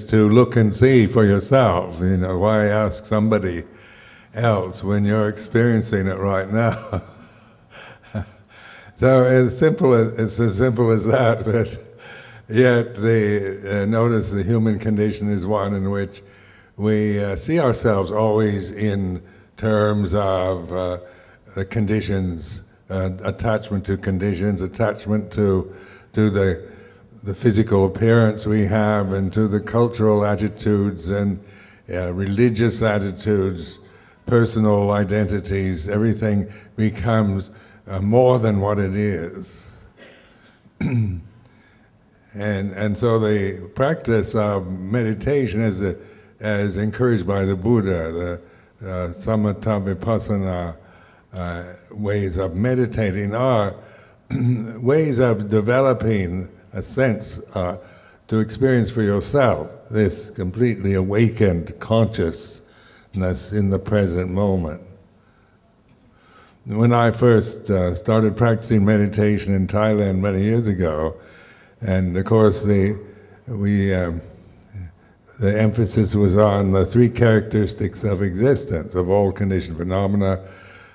to look and see for yourself. Why ask somebody else when you're experiencing it right now? So it's as simple as that, but yet notice the human condition is one in which we see ourselves always in terms of the conditions, attachment to conditions, attachment to the physical appearance we have, and to the cultural attitudes and religious attitudes, personal identities. Everything becomes more than what it is. And so the practice of meditation as encouraged by the Buddha, the samatha vipassana ways of meditating are ways of developing a sense to experience for yourself this completely awakened consciousness in the present moment. When I first started practicing meditation in Thailand many years ago, and of course the emphasis was on the three characteristics of existence, of all conditioned phenomena,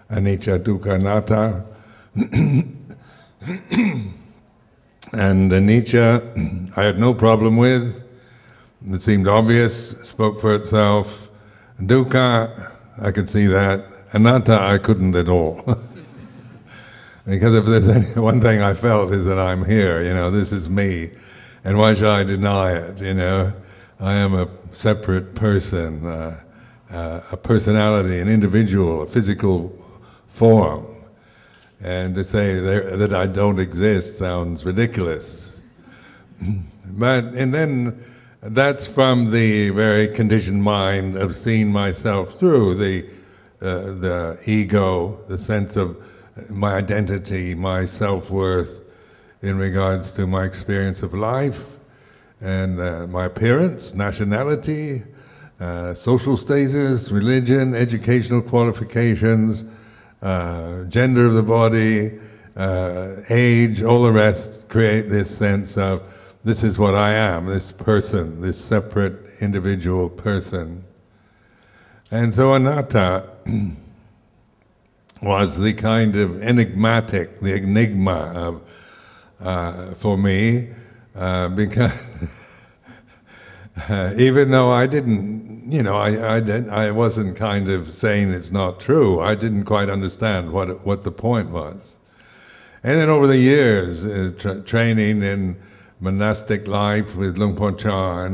anicca, dukkha, anatta. And anicca I had no problem with. It seemed obvious, spoke for itself. Dukkha, I could see that. Anatta, I couldn't at all. Because if there's one thing I felt is that I'm here, this is me, and why should I deny it, I am a separate person, a personality, an individual, a physical form. And to say that I don't exist sounds ridiculous. And then that's from the very conditioned mind of seeing myself through the ego, the sense of my identity, my self-worth in regards to my experience of life, and my appearance, nationality, social status, religion, educational qualifications, gender of the body, age, all the rest create this sense of this is what I am, this person, this separate individual person. And so anatta was the kind of enigmatic, the enigma of for me, because even though I didn't, I wasn't kind of saying it's not true. I didn't quite understand what the point was. And then over the years, training in monastic life with Luang Por Chah,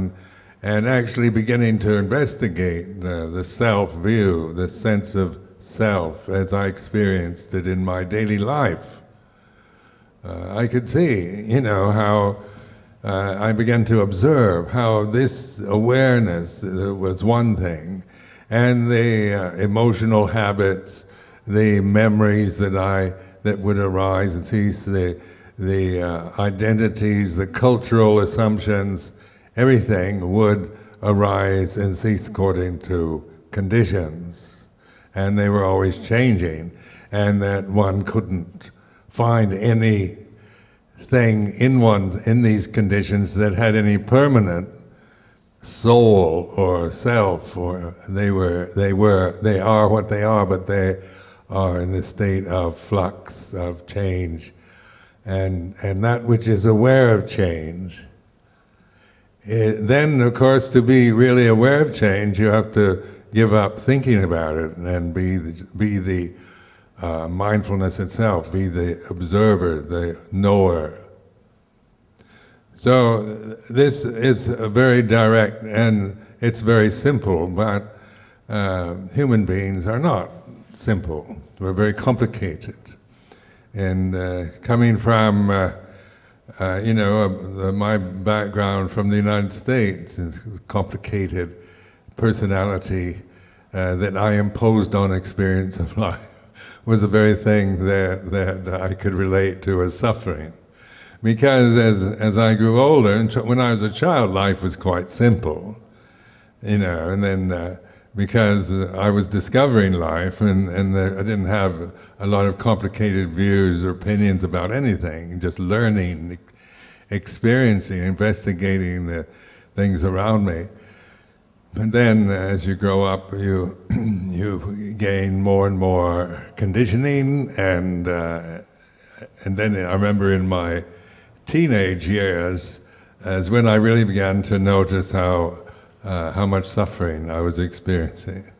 and actually beginning to investigate the self-view, the sense of self as I experienced it in my daily life. I could see, how I began to observe how this awareness was one thing, and the emotional habits, the memories that would arise and cease, the identities, the cultural assumptions, everything would arise and cease according to conditions, and they were always changing, and that one couldn't find anything in these conditions that had any permanent soul or self, or they are what they are, but they are in the state of flux, of change, and that which is aware of change. Then, of course, to be really aware of change, you have to give up thinking about it and be the mindfulness itself, be the observer, the knower. So this is very direct and it's very simple, but human beings are not simple. We're very complicated. And coming from my background from the United States, complicated personality that I imposed on experience of life was the very thing that I could relate to as suffering. Because as I grew older, and when I was a child, life was quite simple, and then because I was discovering life, and I didn't have a lot of complicated views or opinions about anything, just learning, experiencing, investigating the things around me. But then, as you grow up, you gain more and more conditioning, and then I remember in my teenage years, as when I really began to notice how much suffering I was experiencing.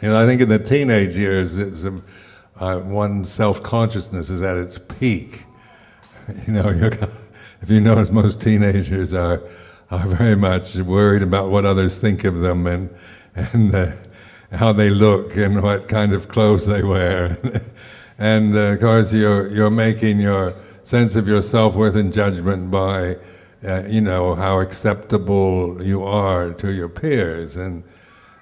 I think in the teenage years, one's self-consciousness is at its peak. If you notice, most teenagers are very much worried about what others think of them and how they look and what kind of clothes they wear. And of course, you're making your sense of your self-worth and judgment by, how acceptable you are to your peers. And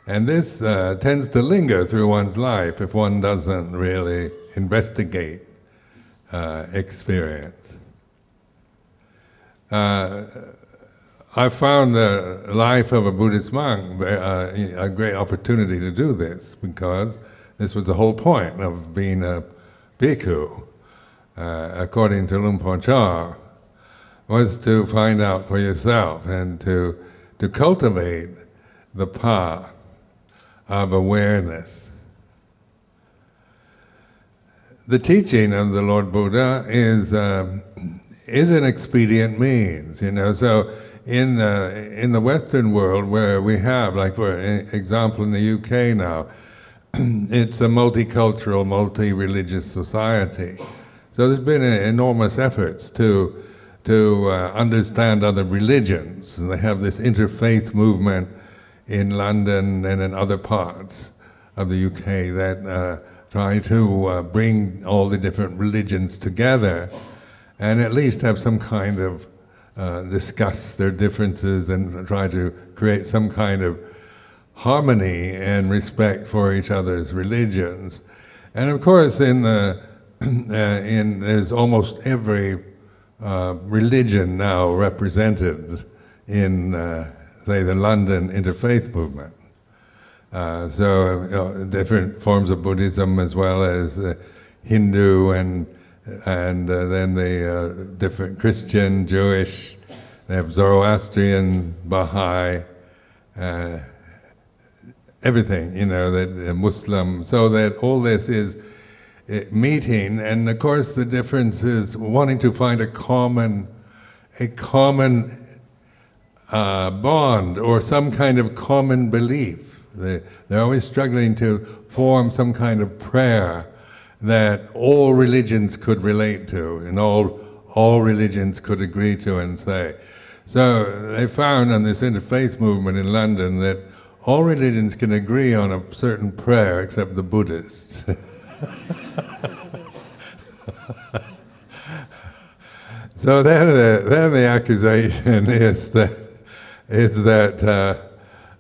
this tends to linger through one's life if one doesn't really investigate experience. I found the life of a Buddhist monk a great opportunity to do this, because this was the whole point of being a bhikkhu, according to Luang Por Chah, was to find out for yourself and to cultivate the path of awareness. The teaching of the Lord Buddha is an expedient means, so in the Western world, where we have, like for example in the UK now, it's a multicultural, multi-religious society. So there's been enormous efforts to understand other religions. And they have this interfaith movement in London and in other parts of the UK that try to bring all the different religions together and at least have some kind of discuss their differences and try to create some kind of harmony and respect for each other's religions. And of course, there's almost every religion now represented in, say, the London interfaith movement. Different forms of Buddhism as well as Hindu and then the different Christian, Jewish, they have Zoroastrian, Baha'i, everything, that Muslim, so that all this is meeting, and of course the difference is wanting to find a common bond or some kind of common belief. They're always struggling to form some kind of prayer that all religions could relate to and all religions could agree to and say. So they found on this interfaith movement in London that all religions can agree on a certain prayer except the Buddhists. So then the accusation is that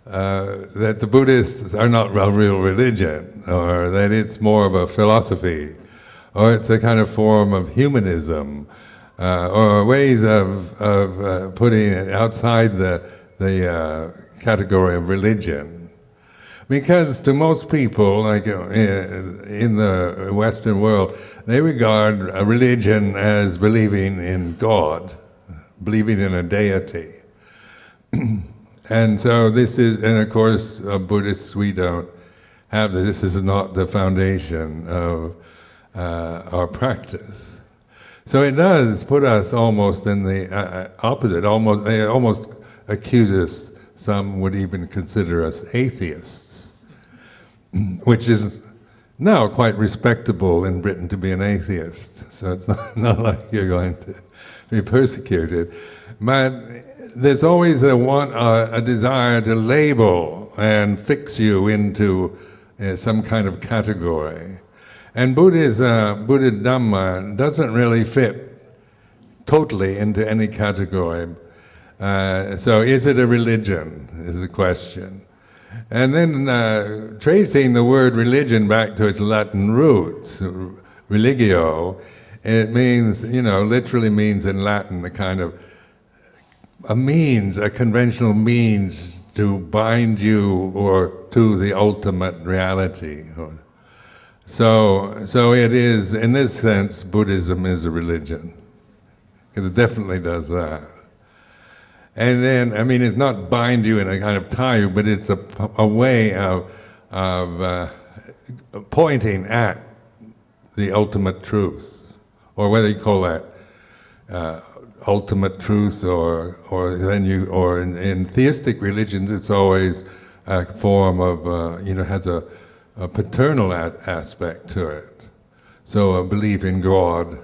the Buddhists are not a real religion, or that it's more of a philosophy, or it's a kind of form of humanism, or ways of putting it outside the category of religion. Because to most people, like in the Western world, they regard a religion as believing in God, believing in a deity. And so and of course, Buddhists, we don't have this. This is not the foundation of our practice. So it does put us almost in the opposite. They almost accuse us. Some would even consider us atheists, which is now quite respectable in Britain to be an atheist. So it's not like you're going to be persecuted. But there's always a desire to label and fix you into some kind of category. And Buddha Dhamma doesn't really fit totally into any category. So is it a religion, is the question. And then tracing the word religion back to its Latin roots, religio, it means, literally means in Latin a kind of a conventional means to bind you or to the ultimate reality. So it is, in this sense, Buddhism is a religion, because it definitely does that. And then, I mean, it's not bind you and a kind of tie you, but it's a way of pointing at the ultimate truth, or whether you call that ultimate truth, or in theistic religions, it's always a form of has a paternal aspect to it. So a belief in God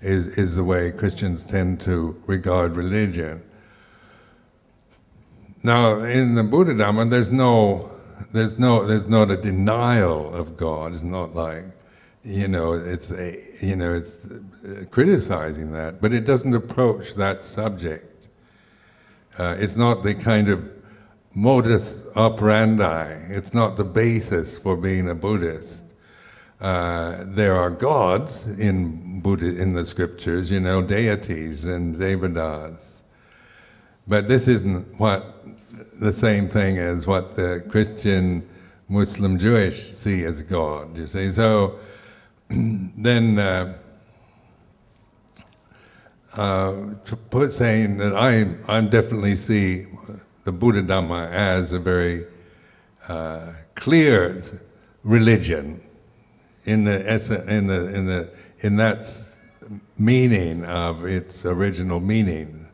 is the way Christians tend to regard religion. Now, in the Buddha-Dhamma, there's not a denial of God. It's not like, it's criticizing that, but it doesn't approach that subject. It's not the kind of modus operandi. It's not the basis for being a Buddhist. There are gods in the scriptures, deities and devatas. But this isn't the same thing as what the Christian, Muslim, Jewish see as God, you see. So then saying that I definitely see the Buddha-Dhamma as a very clear religion in that meaning of its original meaning.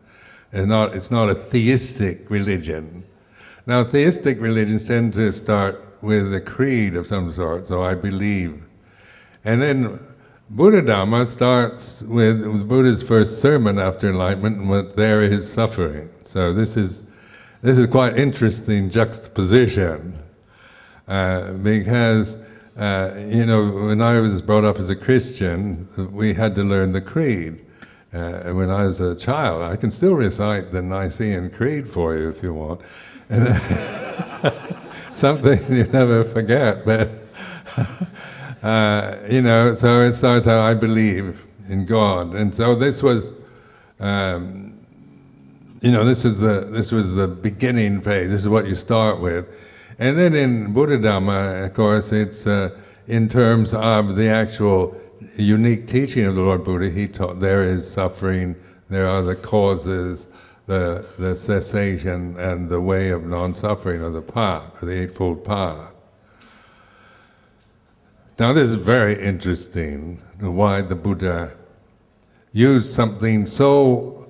It's not a theistic religion. Now, theistic religions tend to start with a creed of some sort, so I believe. And then Buddha-Dhamma starts with Buddha's first sermon after enlightenment, and there is suffering. So this is quite interesting juxtaposition, because when I was brought up as a Christian, we had to learn the creed. When I was a child, I can still recite the Nicene Creed for you if you want. And something you never forget, but so it starts out, I believe in God. And so this was, this was the beginning phase. This is what you start with. And then in Buddha-Dhamma, of course, it's in terms of the actual unique teaching of the Lord Buddha. He taught there is suffering, there are the causes, the cessation, and the way of non-suffering, or the path, the Eightfold Path. Now this is very interesting, why the Buddha used something so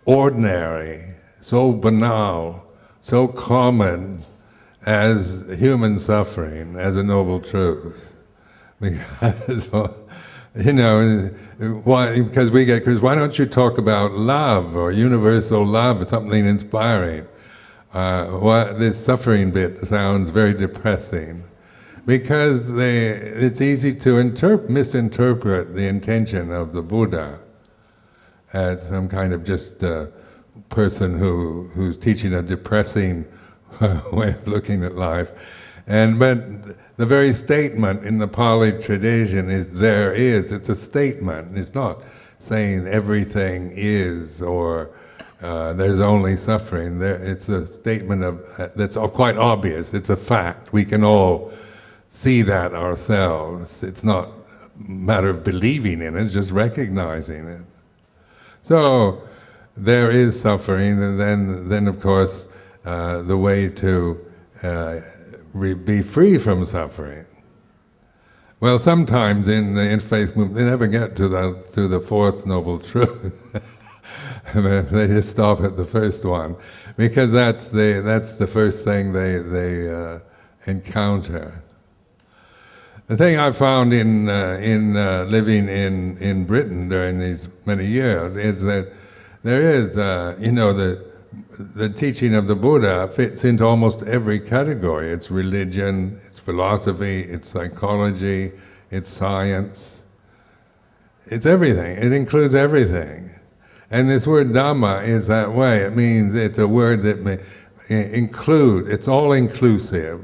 ordinary, so banal, so common as human suffering, as a noble truth. Because, why don't you talk about love, or universal love, or something inspiring? This suffering bit sounds very depressing, because it's easy to misinterpret the intention of the Buddha as some kind of just person who's teaching a depressing way of looking at life. But the very statement in the Pali tradition is it's a statement. It's not saying everything is, or there's only suffering. It's a statement that's quite obvious. It's a fact. We can all see that ourselves. It's not a matter of believing in it, it's just recognizing it. So there is suffering, and then of course the way to be free from suffering. Well, sometimes in the interfaith movement they never get to the fourth noble truth. They just stop at the first one, because that's the first thing they encounter. The thing I found in living in Britain during these many years is that there is, the teaching of the Buddha fits into almost every category. It's religion, it's philosophy, it's psychology, it's science. It's everything. It includes everything. And this word Dhamma is that way. It means it's a word that may include, it's all inclusive.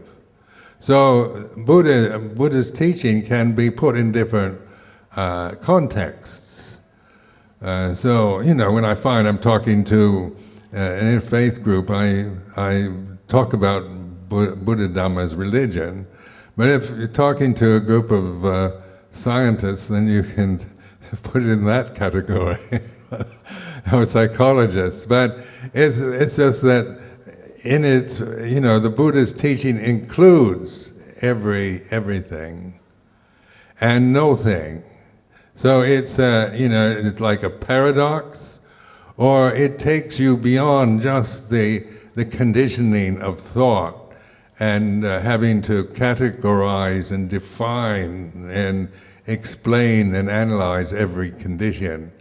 So Buddha's teaching can be put in different contexts. So, when I find I'm talking to an interfaith group, I talk about Buddha Dhamma as religion. But if you're talking to a group of scientists, then you can put it in that category. or psychologists, but it's just that in its, the Buddha's teaching includes everything and no thing. So it's, it's like a paradox, or it takes you beyond just the conditioning of thought and having to categorize and define and explain and analyze every condition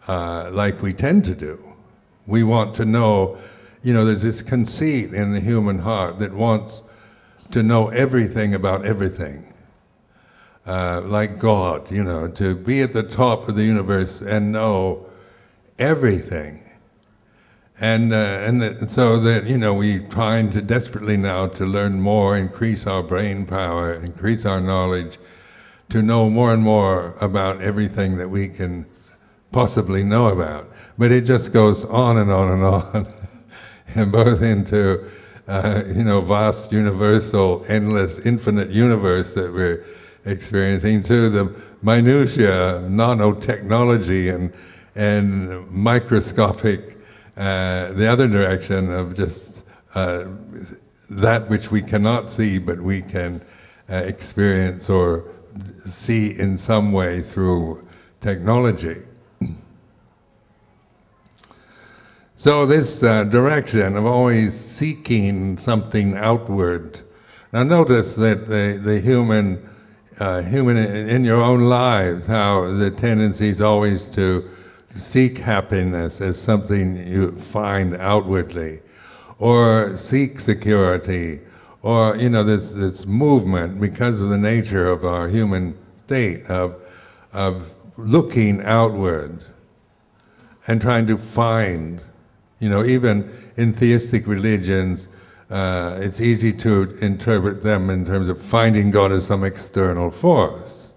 like we tend to do. We want to know, there's this conceit in the human heart that wants to know everything about everything. Like God, to be at the top of the universe and know everything. And so that, we're trying to desperately now to learn more, increase our brain power, increase our knowledge, to know more and more about everything that we can possibly know about. But it just goes on and on and on, and both into, vast, universal, endless, infinite universe that we're experiencing, to the minutiae, nanotechnology and microscopic, the other direction of just that which we cannot see but we can experience or see in some way through technology. So this direction of always seeking something outward. Now notice that the human in your own lives, how the tendency is always to seek happiness as something you find outwardly, or seek security, or this movement because of the nature of our human state of looking outward and trying to find, even in theistic religions, it's easy to interpret them in terms of finding God as some external force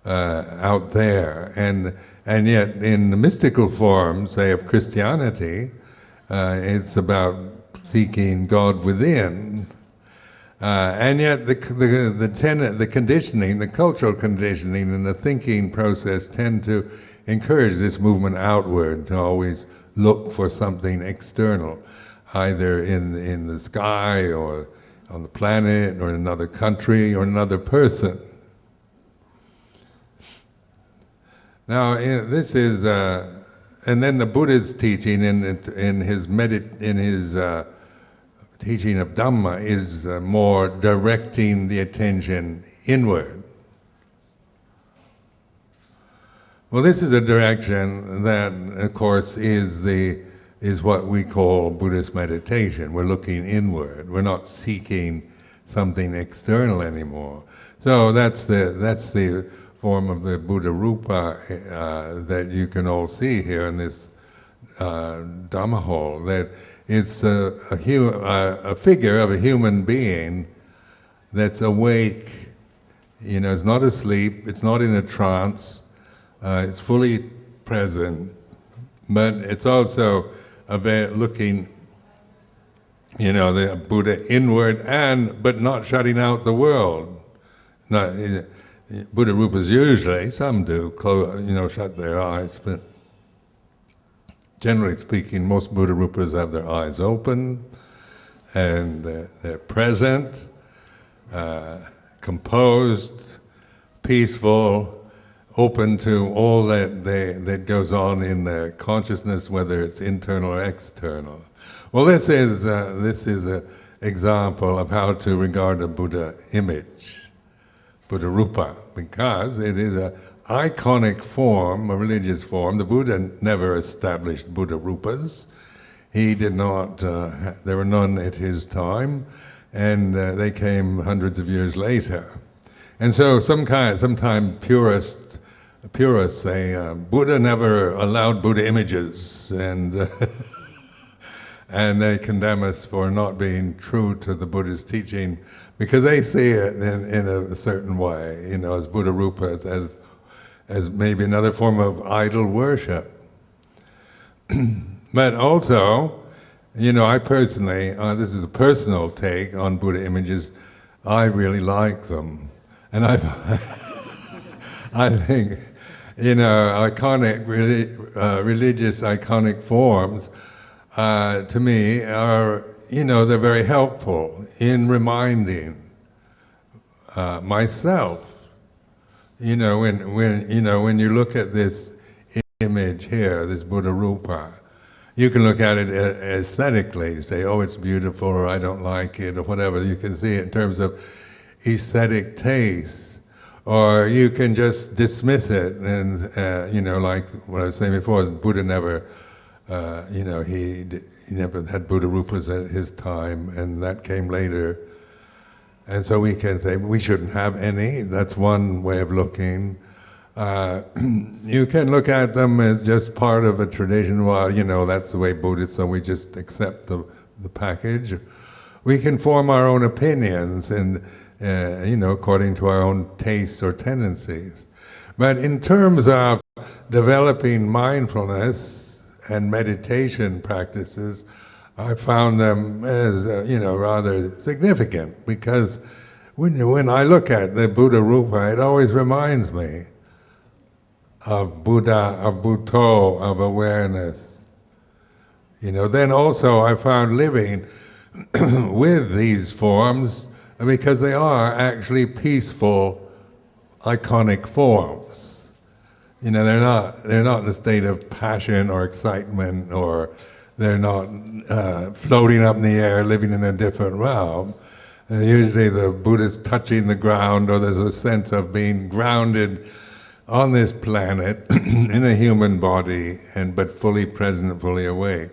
out there, and yet in the mystical form, say, of Christianity, it's about seeking God within, and yet the conditioning, the cultural conditioning and the thinking process tend to encourage this movement outward, to always look for something external, either in the sky or on the planet or in another country or another person. Now, this is, and then the Buddha's teaching in his teaching of Dhamma is more directing the attention inward. Well, this is a direction that, of course, is what we call Buddhist meditation. We're looking inward. We're not seeking something external anymore. So that's the form of the Buddharupa that you can all see here in this Dhamma hall. That it's a figure of a human being that's awake. It's not asleep. It's not in a trance. It's fully present, but it's also looking, the Buddha inward, but not shutting out the world. Buddharupas usually, some do, shut their eyes, but generally speaking, most Buddharupas have their eyes open, and they're present, composed, peaceful, open to all that goes on in their consciousness, whether it's internal or external. Well, this is an example of how to regard a Buddha image, Buddharupa, because it is an iconic form, a religious form. The Buddha never established Buddharupas. He did not, there were none at his time, and they came hundreds of years later. And so sometimes purists say, Buddha never allowed Buddha images, and and they condemn us for not being true to the Buddha's teaching, because they see it in a certain way, as Buddharupa, as maybe another form of idol worship. But also, I personally, this is a personal take on Buddha images, I really like them. And I think, iconic, religious iconic forms, to me are, they're very helpful in reminding myself. When you look at this image here, this Buddharupa, you can look at it aesthetically, you say, oh, it's beautiful, or I don't like it, or whatever. You can see it in terms of aesthetic taste, or you can just dismiss it, and like what I was saying before, Buddha never, he never had Buddharupas at his time, and that came later. And so we can say we shouldn't have any. That's one way of looking. You can look at them as just part of a tradition. Well, that's the way Buddhists, so we just accept the package. We can form our own opinions, and according to our own tastes or tendencies. But in terms of developing mindfulness and meditation practices, I found them as rather significant, because when I look at the Buddharupa, it always reminds me of Buddha, of Bhutto, of awareness. Then also I found living with these forms, because they are actually peaceful, iconic forms. They're not in a state of passion or excitement, or they're not floating up in the air, living in a different realm. Usually the Buddha's touching the ground, or there's a sense of being grounded on this planet in a human body, but fully present, fully awake.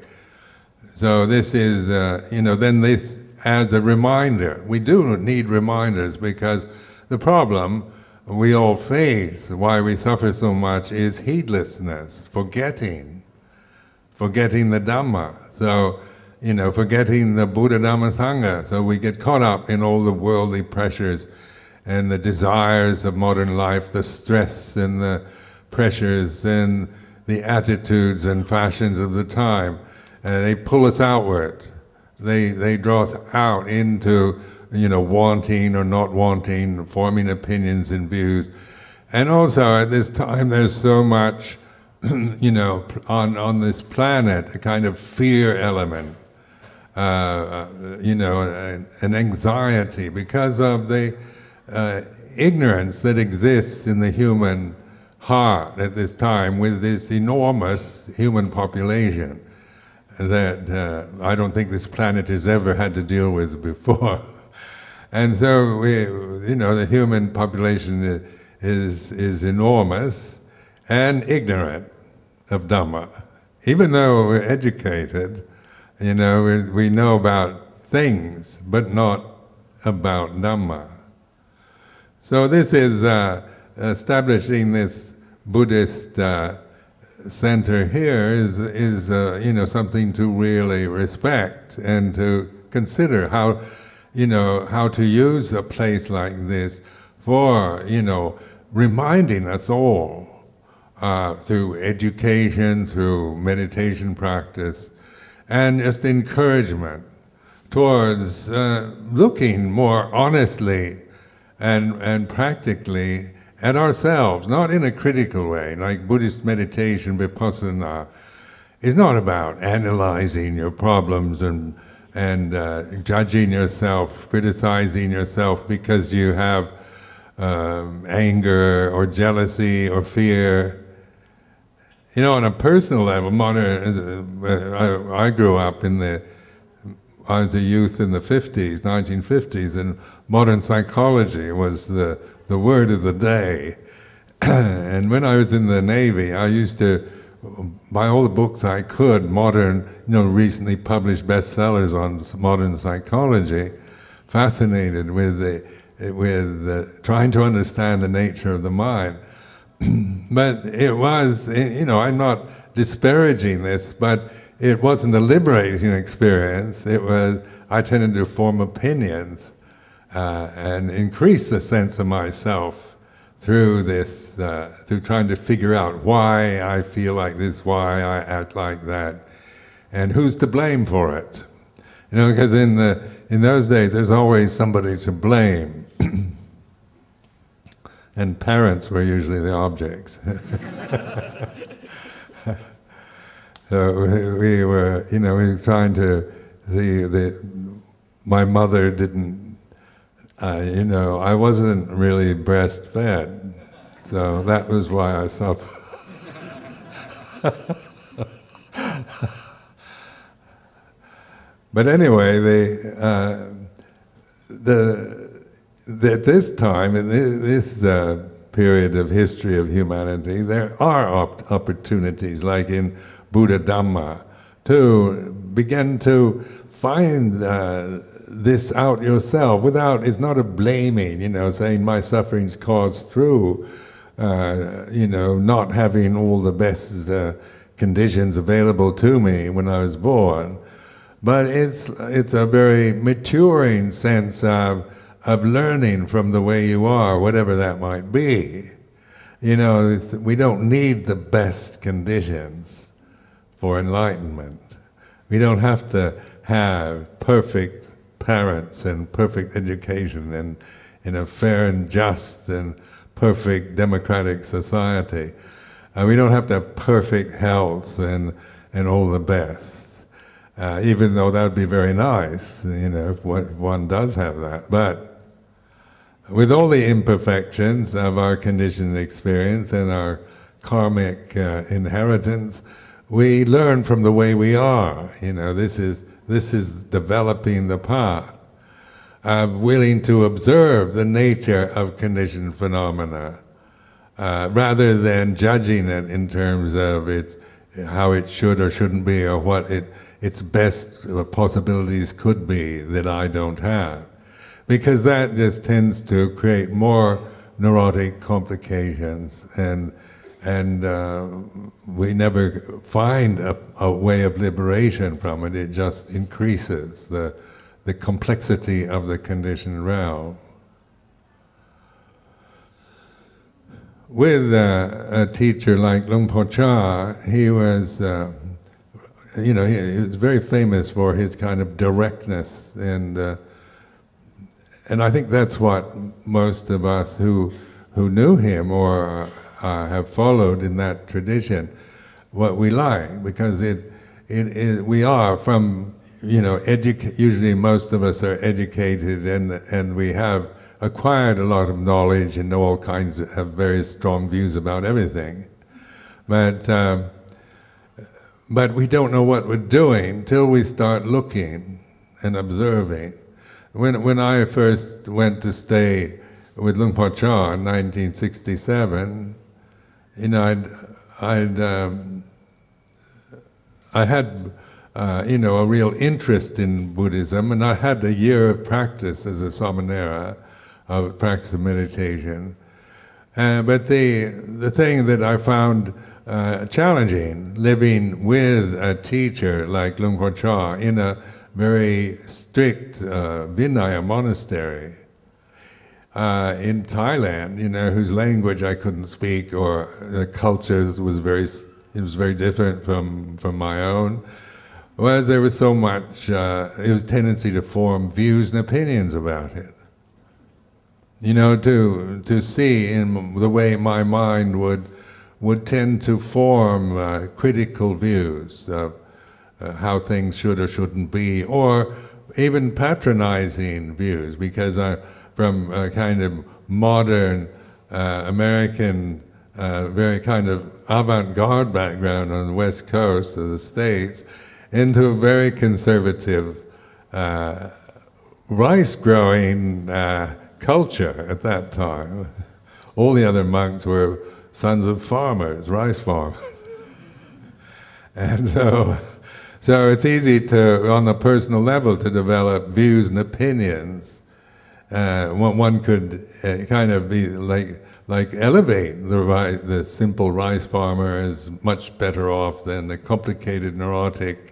So this is, then this as a reminder. We do need reminders, because the problem we all face, why we suffer so much, is heedlessness, forgetting the Dhamma. So, forgetting the Buddha Dhamma Sangha. So we get caught up in all the worldly pressures and the desires of modern life, the stress and the pressures and the attitudes and fashions of the time. They pull us outward. They draw us out into, wanting or not wanting, forming opinions and views. And also at this time there's so much, on this planet, a kind of fear element, an anxiety because of the ignorance that exists in the human heart at this time, with this enormous human population that I don't think this planet has ever had to deal with before. And so the human population is enormous and ignorant of Dhamma. Even though we're educated, we know about things, but not about Dhamma. So this is establishing this Buddhist center here is something to really respect and to consider how to use a place like this for reminding us all through education, through meditation practice, and just encouragement towards looking more honestly and practically at ourselves, not in a critical way. Like Buddhist meditation, vipassana, is not about analyzing your problems and judging yourself, criticizing yourself because you have anger or jealousy or fear. On a personal level, I grew up I was a youth in the 1950s, and modern psychology was the word of the day. And when I was in the Navy, I used to buy all the books I could, modern, recently published bestsellers on modern psychology, fascinated with trying to understand the nature of the mind. But it was, I'm not disparaging this, but it wasn't a liberating experience. I tended to form opinions and increase the sense of myself through this, through trying to figure out why I feel like this, why I act like that, and who's to blame for it. Because in those days there's always somebody to blame. and parents were usually the objects. So we were, we were trying to, my mother didn't, I wasn't really breastfed, so that was why I suffered. But anyway, at this time, in this period of history of humanity, there are opportunities, like in Buddha Dhamma, to begin to find this out yourself it's not a blaming, saying my suffering's caused through, not having all the best conditions available to me when I was born. But it's a very maturing sense of learning from the way you are, whatever that might be. We don't need the best conditions for enlightenment. We don't have to have perfect parents and perfect education and in a fair and just and perfect democratic society. We don't have to have perfect health and all the best. Even though that would be very nice, if one does have that. But with all the imperfections of our conditioned experience and our karmic inheritance, we learn from the way we are. This is developing the path of willing to observe the nature of conditioned phenomena, rather than judging it in terms of how it should or shouldn't be, or what its best possibilities could be that I don't have. Because that just tends to create more neurotic complications, and we never find a way of liberation from it. It just increases the complexity of the conditioned realm. With a teacher like Luang Por Chah, he was he was very famous for his kind of directness, and I think that's what most of us who knew him or have followed in that tradition, what we like, because we are from, usually most of us are educated and we have acquired a lot of knowledge and know all kinds have very strong views about everything, but we don't know what we're doing till we start looking and observing. When I first went to stay with Luang Por Chah in 1967, I had a real interest in Buddhism, and I had a year of practice as a samanera, of practice of meditation. But the thing that I found challenging, living with a teacher like Luang Por Chah in a very strict Vinaya monastery in Thailand, whose language I couldn't speak, or the culture was very different from my own. Well, there was so much, it was a tendency to form views and opinions about it. To see in the way my mind would tend to form critical views of how things should or shouldn't be, or even patronizing views, because from a kind of modern American, very kind of avant-garde background on the west coast of the States, into a very conservative rice-growing culture at that time. All the other monks were sons of farmers, rice farmers. And so it's easy to, on the personal level, to develop views and opinions. One could kind of be like elevate the simple rice farmer as much better off than the complicated, neurotic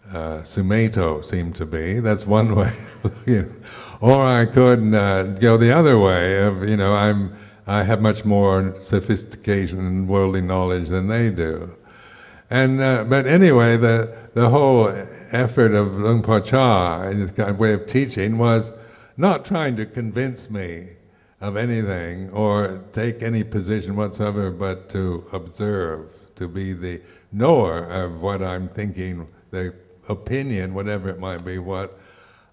sumeto seemed to be. That's one way. Or I could go the other way of, I have much more sophistication and worldly knowledge than they do. And but anyway, the whole effort of Luang Por Chah, his kind of way of teaching, was not trying to convince me of anything or take any position whatsoever, but to observe, to be the knower of what I'm thinking, the opinion, whatever it might be, what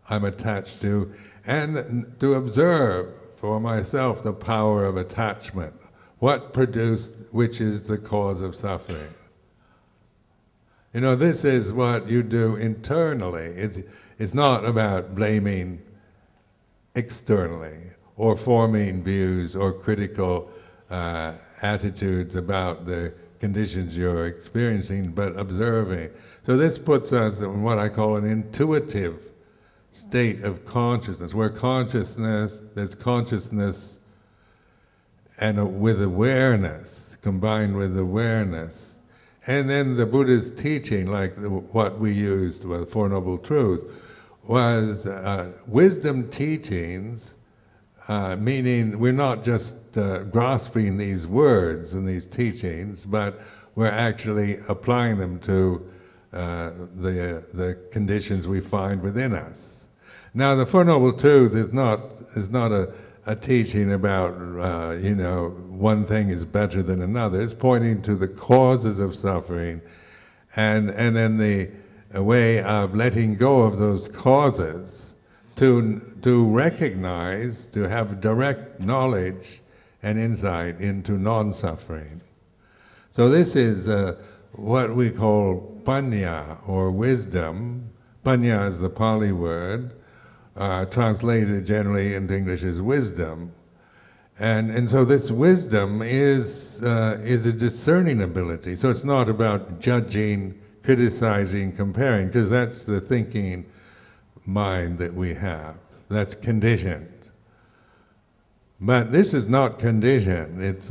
I'm attached to, and to observe for myself the power of attachment, what produced, which is the cause of suffering. You know, this is what you do internally. It's not about blaming externally, or forming views or critical attitudes about the conditions you're experiencing, but observing. So this puts us in what I call an intuitive state of consciousness, where there's consciousness and with awareness, combined with awareness. And then the Buddha's teaching, like what we used, the Four Noble Truths, was wisdom teachings, meaning we're not just grasping these words and these teachings, but we're actually applying them to the conditions we find within us. Now, the Four Noble Truths is not a teaching about one thing is better than another. It's pointing to the causes of suffering, and then the way of letting go of those causes to recognize, to have direct knowledge and insight into non-suffering. So this is what we call panya, or wisdom. Panya is the Pali word, translated generally into English as wisdom. And so this wisdom is a discerning ability. So it's not about judging, criticizing, comparing, because that's the thinking mind that we have. That's conditioned. But this is not conditioned. It's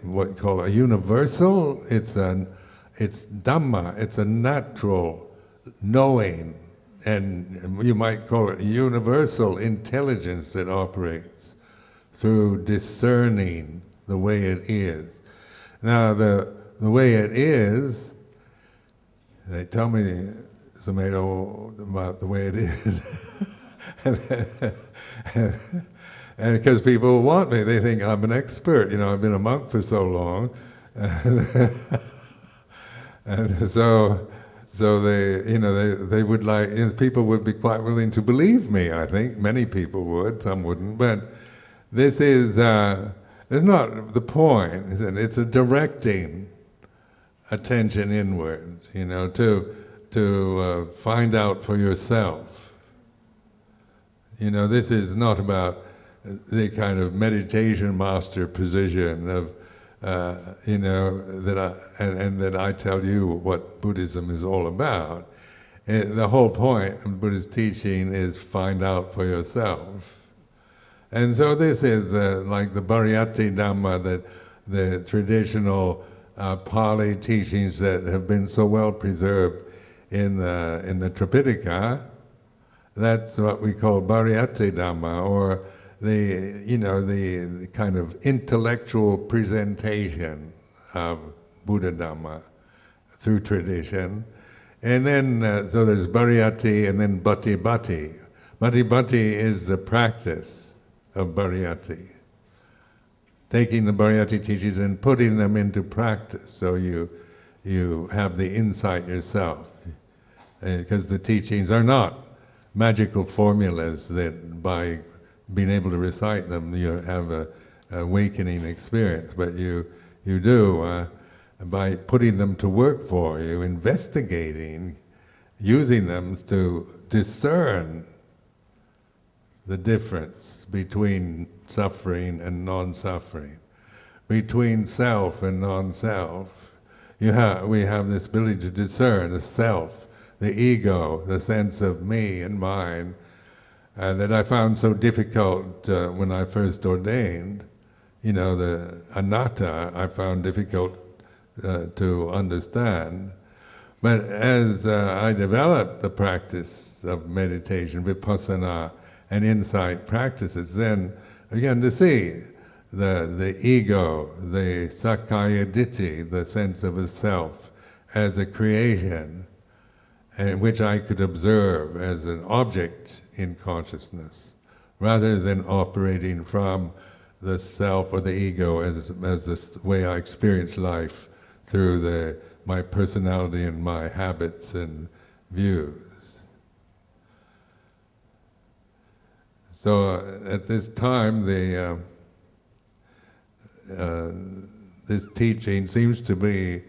what you call a universal. It's Dhamma. It's a natural knowing, and you might call it a universal intelligence that operates through discerning the way it is. Now, the way it is, they tell me about the way it is, and because people want me, they think I'm an expert. I've been a monk for so long, and so they would like, people would be quite willing to believe me. I think many people would, some wouldn't, but this is it's not the point. It's a directing attention inward, to find out for yourself. This is not about the kind of meditation master position of, that I tell you what Buddhism is all about. The whole point of Buddha's teaching is find out for yourself. And so this is like the Pariyatti Dhamma, the traditional Pali teachings that have been so well preserved in the Tripitaka. That's what we call Pariyatti Dhamma, or the kind of intellectual presentation of Buddha Dhamma through tradition. And then, so there's Pariyatti and then Bhati-bhati. Bhati-bhati is the practice of Pariyatti. Taking the Pariyatti teachings and putting them into practice, so you have the insight yourself. Because the teachings are not magical formulas that by being able to recite them you have a awakening experience, but you do by putting them to work for you, investigating, using them to discern the difference between suffering and non-suffering, between self and non-self. We have this ability to discern the self, the ego, the sense of me and mine, that I found so difficult when I first ordained. The anatta I found difficult to understand. But as I developed the practice of meditation, vipassana, and insight practices, then I began to see the ego, the sakkaya ditthi, the sense of a self, as a creation, and which I could observe as an object in consciousness, rather than operating from the self or the ego as the way I experience life through my personality and my habits and views. So at this time, this teaching seems to be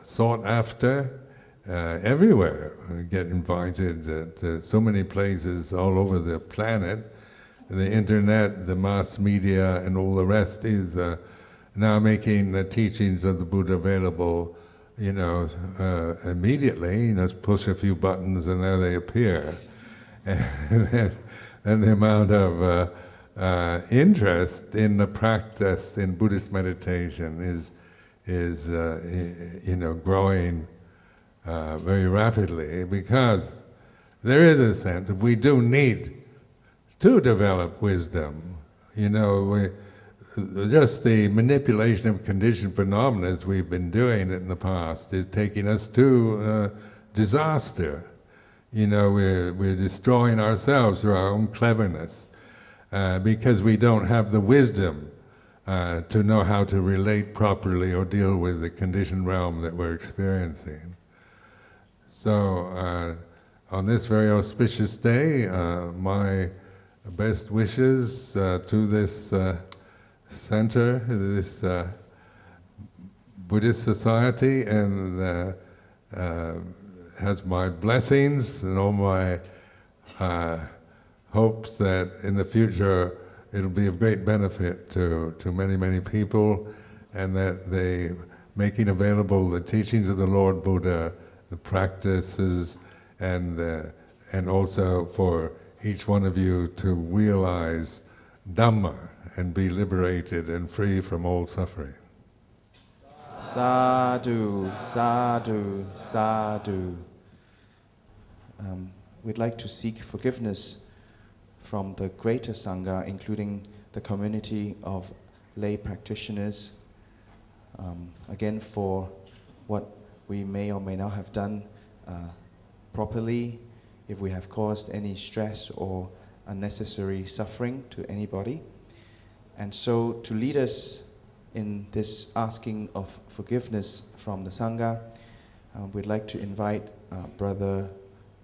sought after everywhere. We get invited to so many places all over the planet. The internet, the mass media, and all the rest is now making the teachings of the Buddha available, immediately. Push a few buttons and there they appear. And the amount of interest in the practice in Buddhist meditation is growing very rapidly, because there is a sense that we do need to develop wisdom. Just the manipulation of conditioned phenomena as we've been doing in the past is taking us to disaster. We're destroying ourselves through our own cleverness because we don't have the wisdom to know how to relate properly or deal with the conditioned realm that we're experiencing. So on this very auspicious day, my best wishes to this center, this Buddhist society, and has my blessings and all my hopes that in the future it'll be of great benefit to many, many people, and that they making available the teachings of the Lord Buddha, the practices, and also for each one of you to realize Dhamma and be liberated and free from all suffering. Sadhu, sadhu, sadhu. We'd like to seek forgiveness from the greater Sangha, including the community of lay practitioners, again for what we may or may not have done properly, if we have caused any stress or unnecessary suffering to anybody. And so to lead us in this asking of forgiveness from the Sangha, we'd like to invite Brother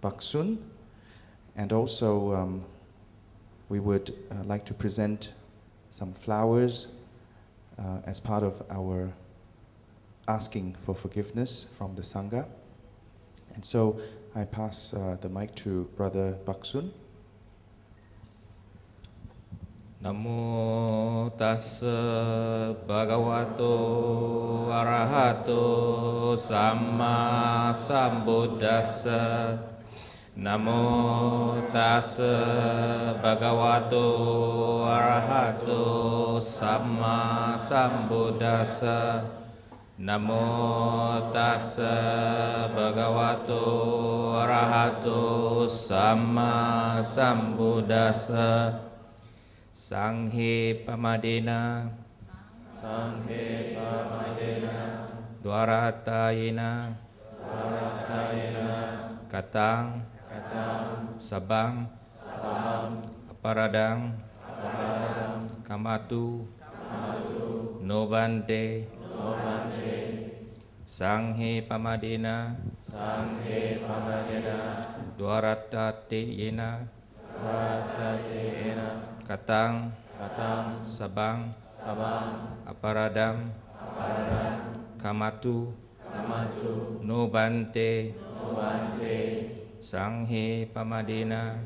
Baksun, and also we would like to present some flowers as part of our asking for forgiveness from the Sangha. And so I pass the mic to Brother Baksun. Namo tassa bhagavato arahato samma sambuddhassa. Namo tassa bhagavato arahato samma sambuddhassa. Namo tassa bhagavato arahato samma sambuddhassa. Sanghe pamadena, Sanghe pamadena, dwaratayena, katang, sabang, aparadang, kamatu, nobante, Sanghe pamadena, dwaratayena, katang, sabang, aparadam, kamatu, nobante, Sanghe pamadena,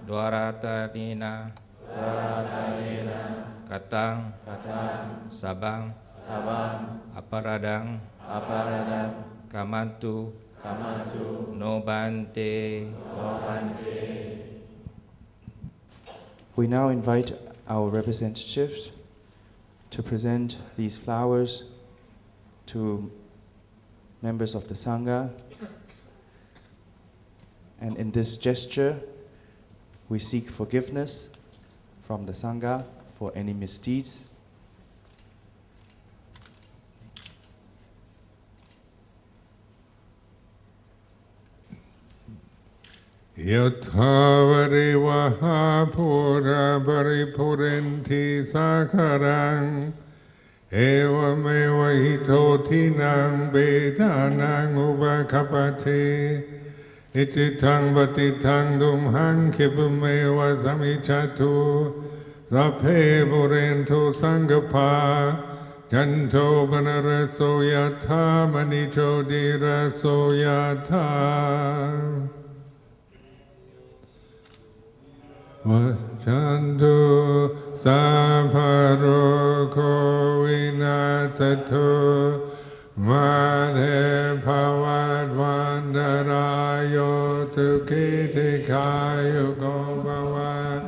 dwaratayena, katang, sabang, aparadang, kamatu, nobante. We now invite our representatives to present these flowers to members of the Sangha. And in this gesture, we seek forgiveness from the Sangha for any misdeeds. Yathavarivaha pura paripurenti sakaram Evameva hitotinam vedanam upakapati Ititang batitang dumhang kipumeva samichatu Sape purento sangapa Janto banaraso yatha manicho diraso yatha Vachantu sapharo vinatato Madhe bhavat-vandarayo tukitikayo gobhava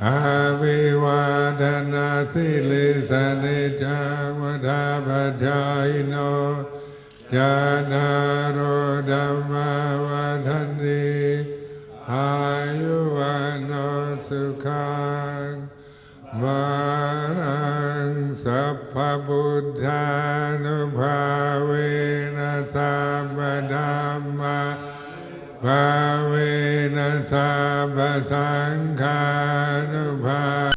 Avivadana silisanitang vadabhajayino Janaro dhamma vadhanti Ayuvano sukhang Marang Sappa Buddhanubhavena Sabba Dhamma Bhavena Sabba Sanghanubhavena